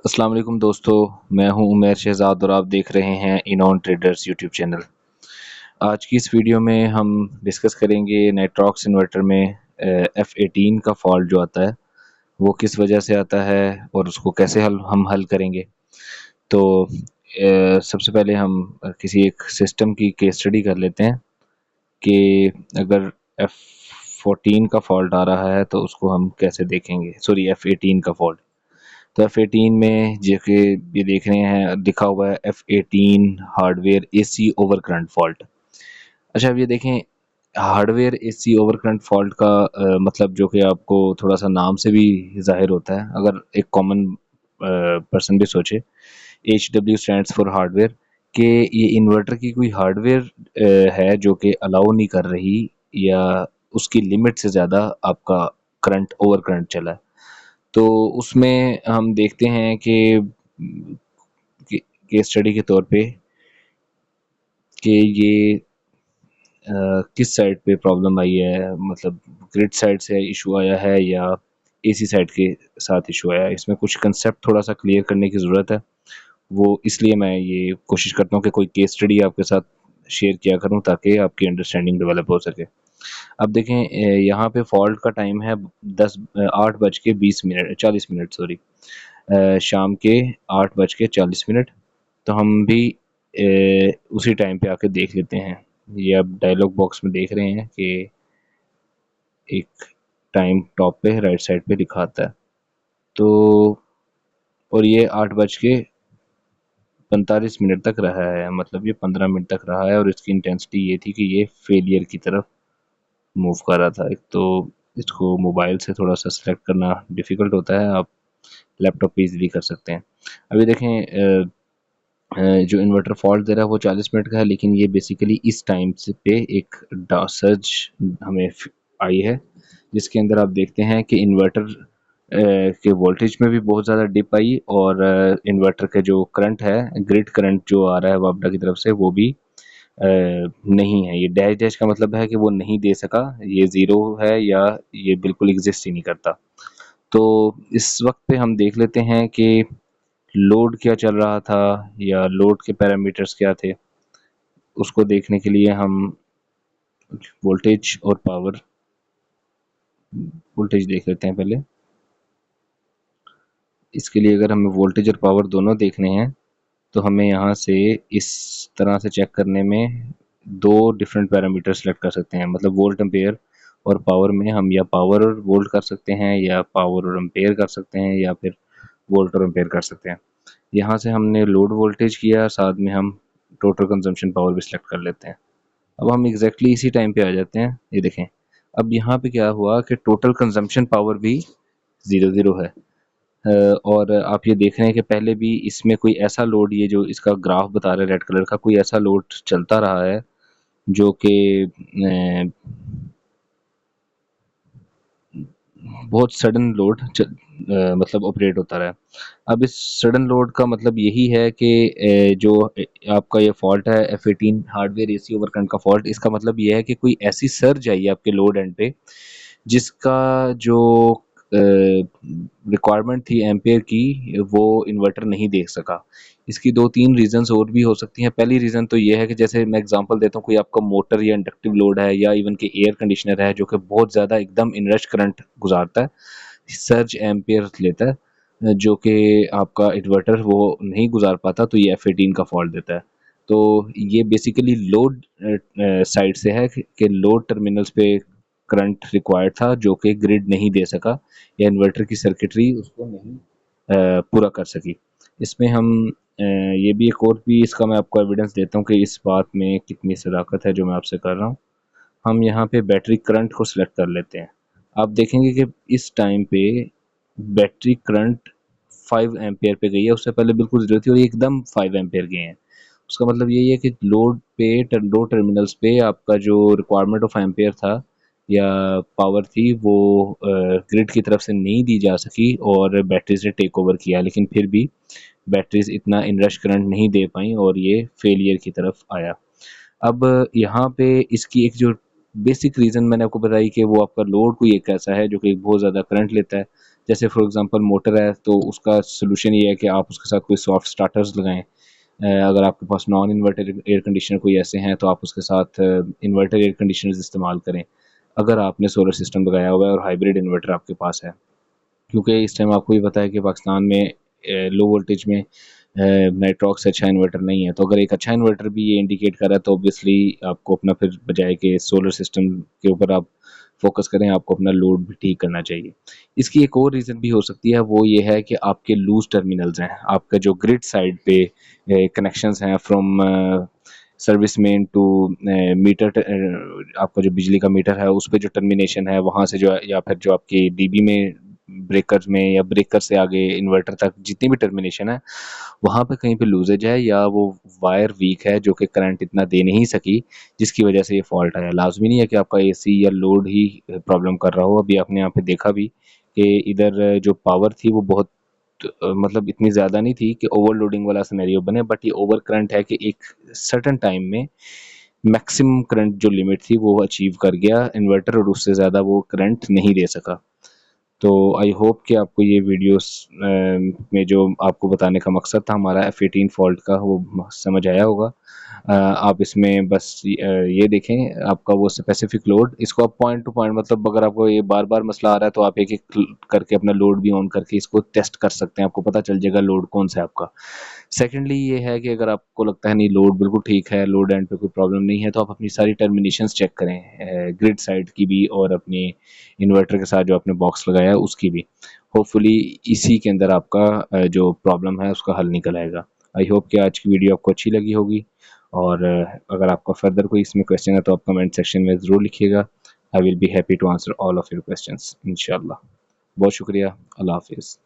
अस्सलाम वालेकुम दोस्तों, मैं हूं उमैर शहजाद और आप देख रहे हैं इनॉन ट्रेडर्स यूट्यूब चैनल। आज की इस वीडियो में हम डिस्कस करेंगे नाइट्रॉक्स इन्वर्टर में F18 का फॉल्ट जो आता है वो किस वजह से आता है और उसको कैसे हम हल करेंगे। तो सबसे पहले हम किसी एक सिस्टम की केस स्टडी कर लेते हैं कि अगर F14 का फॉल्ट आ रहा है तो उसको हम कैसे देखेंगे, सॉरी F18 का फॉल्ट। तो F18 में जो कि ये देख रहे हैं लिखा हुआ है F18 hardware AC over current fault. अच्छा, अब ये देखें, hardware AC over current fault का मतलब जो कि आपको थोड़ा सा नाम से भी जाहिर होता है, अगर एक कॉमन पर्सन भी सोचे, HW स्टैंड्स फॉर हार्डवेयर, कि ये इन्वर्टर की कोई हार्डवेयर है जो कि अलाउ नहीं कर रही या उसकी लिमिट से ज़्यादा आपका करंट ओवर करंट चला है। तो उसमें हम देखते हैं कि केस स्टडी के तौर पे कि ये किस साइड पे प्रॉब्लम आई है, मतलब ग्रिड साइड से इशू आया है या AC साइड के साथ इशू आया है। इसमें कुछ कंसेप्ट थोड़ा सा क्लियर करने की ज़रूरत है, वो इसलिए मैं ये कोशिश करता हूँ कि कोई केस स्टडी आपके साथ शेयर किया करूँ ताकि आपकी अंडरस्टैंडिंग डेवलप हो सके। अब देखें, यहाँ पे फॉल्ट का टाइम है 8:20 सॉरी, शाम के 8:40। तो हम भी उसी टाइम पे आके देख लेते हैं। ये आप डायलॉग बॉक्स में देख रहे हैं कि एक टाइम टॉप पे राइट साइड पे लिखा आता है। तो और ये 8:45 तक रहा है, मतलब ये 15 मिनट तक रहा है और इसकी इंटेंसिटी ये थी कि ये फेलियर की तरफ मूव कर रहा था। एक तो इसको मोबाइल से थोड़ा सा सिलेक्ट करना डिफ़िकल्ट होता है, आप लैपटॉप पे ईज़िली कर सकते हैं। अभी देखें, जो इन्वर्टर फॉल्ट दे रहा है वो 40 मिनट का है, लेकिन ये बेसिकली इस टाइम से पे एक सर्ज हमें आई है, जिसके अंदर आप देखते हैं कि इन्वर्टर के वोल्टेज में भी बहुत ज़्यादा डिप आई और इन्वर्टर के जो करंट है, ग्रिड करंट जो आ रहा है वापडा की तरफ से, वो भी नहीं है। ये डैश डैश का मतलब है कि वो नहीं दे सका, ये ज़ीरो है या ये बिल्कुल एग्जिस्ट ही नहीं करता। तो इस वक्त पे हम देख लेते हैं कि लोड क्या चल रहा था या लोड के पैरामीटर्स क्या थे। उसको देखने के लिए हम वोल्टेज और पावर, वोल्टेज देख लेते हैं पहले। इसके लिए अगर हमें वोल्टेज और पावर दोनों देखने हैं तो हमें यहाँ से इस तरह से चेक करने में दो डिफरेंट पैरामीटर सेलेक्ट कर सकते हैं, मतलब वोल्ट एम्पेयर और पावर में हम या पावर और वोल्ट कर सकते हैं या पावर और एम्पेयर कर सकते हैं या फिर वोल्ट और एम्पेयर कर सकते हैं। यहाँ से हमने लोड वोल्टेज किया, साथ में हम टोटल कंजम्पशन पावर भी सिलेक्ट कर लेते हैं। अब हम एग्जैक्टली इसी टाइम पे आ जाते हैं। ये देखें, अब यहाँ पे क्या हुआ कि टोटल कंजम्पशन पावर भी 0 है। और आप ये देख रहे हैं कि पहले भी इसमें कोई ऐसा लोड, ये जो इसका ग्राफ बता रहा है रेड कलर का, कोई ऐसा लोड चलता रहा है जो कि बहुत सडन लोड मतलब ऑपरेट होता रहा है। अब इस सडन लोड का मतलब यही है कि जो आपका ये फॉल्ट है F18 hardware AC over current का फॉल्ट, इसका मतलब ये है कि कोई ऐसी सर्ज आई है आपके लोड एंड पे जिसका जो रिक्वायरमेंट थी एम्पेयर की, वो इन्वर्टर नहीं देख सका। इसकी दो तीन रीजंस और भी हो सकती हैं। पहली रीज़न तो ये है कि जैसे मैं एग्जांपल देता हूँ, कोई आपका मोटर या इंडक्टिव लोड है या इवन के एयर कंडीशनर है जो कि बहुत ज़्यादा एकदम इनरश करंट गुजारता है, सर्ज एम्पेयर लेता है, जो कि आपका इन्वर्टर वो नहीं गुजार पाता, तो ये F18 का फॉल्ट देता है। तो ये बेसिकली लोड साइड से है कि लोड टर्मिनल्स पे करंट रिक्वायर्ड था जो कि ग्रिड नहीं दे सका या इन्वर्टर की सर्किटरी उसको नहीं पूरा कर सकी। इसमें हम ये भी एक और भी इसका मैं आपको एविडेंस देता हूँ कि इस बात में कितनी सदाकत है जो मैं आपसे कर रहा हूँ। हम यहाँ पे बैटरी करंट को सिलेक्ट कर लेते हैं। आप देखेंगे कि इस टाइम पे बैटरी करंट 5 एम्पेयर पे गई है, उससे पहले बिल्कुल ज़ीरो थी और ये एकदम 5 एम्पेयर गए हैं। उसका मतलब यही है कि लोड पे दो टर्मिनल्स पे आपका जो रिक्वायरमेंट ऑफ एम्पेयर था या पावर थी वो ग्रिड की तरफ से नहीं दी जा सकी और बैटरीज ने टेक ओवर किया, लेकिन फिर भी बैटरीज इतना इनरश करंट नहीं दे पाई और ये फेलियर की तरफ आया। अब यहाँ पे इसकी एक जो बेसिक रीज़न मैंने आपको बताई कि वो आपका लोड कोई एक ऐसा है जो कि बहुत ज़्यादा करंट लेता है। जैसे फॉर एग्जांपल मोटर है तो उसका सॉल्यूशन ये है कि आप उसके साथ कोई सॉफ्ट स्टार्टर्स लगाएं। अगर आपके पास नॉन इन्वर्टर एयर कंडीशनर कोई ऐसे हैं तो आप उसके साथ इन्वर्टर एयर कंडीशनर्स इस्तेमाल करें अगर आपने सोलर सिस्टम लगाया हुआ है और हाइब्रिड इन्वर्टर आपके पास है। क्योंकि इस टाइम आपको भी पता है कि पाकिस्तान में लो वोल्टेज में नाइट्रॉक्स से अच्छा इन्वर्टर नहीं है, तो अगर एक अच्छा इन्वर्टर भी ये इंडिकेट कर रहा है तो ऑब्वियसली आपको अपना फिर बजाय कि सोलर सिस्टम के ऊपर आप फोकस करें, आपको अपना लोड भी ठीक करना चाहिए। इसकी एक और रीज़न भी हो सकती है, वो ये है कि आपके लूज टर्मिनल्स हैं, आपका जो ग्रिड साइड पे कनेक्शंस हैं from service main to meter, आपका जो बिजली का मीटर है उस पे जो टर्मिनेशन है वहाँ से जो या फिर जो आपकी डीबी में ब्रेकर में या ब्रेकर से आगे इन्वर्टर तक जितनी भी टर्मिनेशन है वहाँ पे कहीं पे लूजेज है या वो वायर वीक है जो कि करंट इतना दे नहीं सकी जिसकी वजह से ये फॉल्ट आया। लाजमी नहीं है कि आपका एसी या लोड ही प्रॉब्लम कर रहा हो। अभी आपने यहाँ पे देखा भी कि इधर जो पावर थी वो बहुत मतलब इतनी ज़्यादा नहीं थी कि ओवरलोडिंग वाला सिनेरियो बने, बट ये ओवर करंट है कि एक सर्टेन टाइम में मैक्सिमम करंट जो लिमिट थी वो अचीव कर गया इन्वर्टर और उससे ज़्यादा वो करंट नहीं दे सका। तो आई होप कि आपको ये वीडियोस में जो आपको बताने का मकसद था हमारा F18 फॉल्ट का वो समझ आया होगा। आप इसमें बस ये देखें आपका वो स्पेसिफिक लोड, इसको आप पॉइंट टू पॉइंट मतलब अगर आपको ये बार बार मसला आ रहा है तो आप एक एक करके अपना लोड भी ऑन करके इसको टेस्ट कर सकते हैं, आपको पता चल जाएगा लोड कौन सा है आपका। सेकेंडली ये है कि अगर आपको लगता है नहीं लोड बिल्कुल ठीक है, लोड एंड पे कोई प्रॉब्लम नहीं है, तो आप अपनी सारी टर्मिनेशंस चेक करें, ग्रिड साइड की भी और अपने इन्वर्टर के साथ जो आपने बॉक्स लगाया है उसकी भी। होपफुली इसी के अंदर आपका जो प्रॉब्लम है उसका हल निकल आएगा। आई होप कि आज की वीडियो आपको अच्छी लगी होगी, और अगर आपका फर्दर कोई इसमें क्वेश्चन है तो आप कमेंट सेक्शन में ज़रूर लिखिएगा। I will be happy to answer all of your questions इंशाल्लाह। बहुत शुक्रिया। अल्लाह हाफिज़।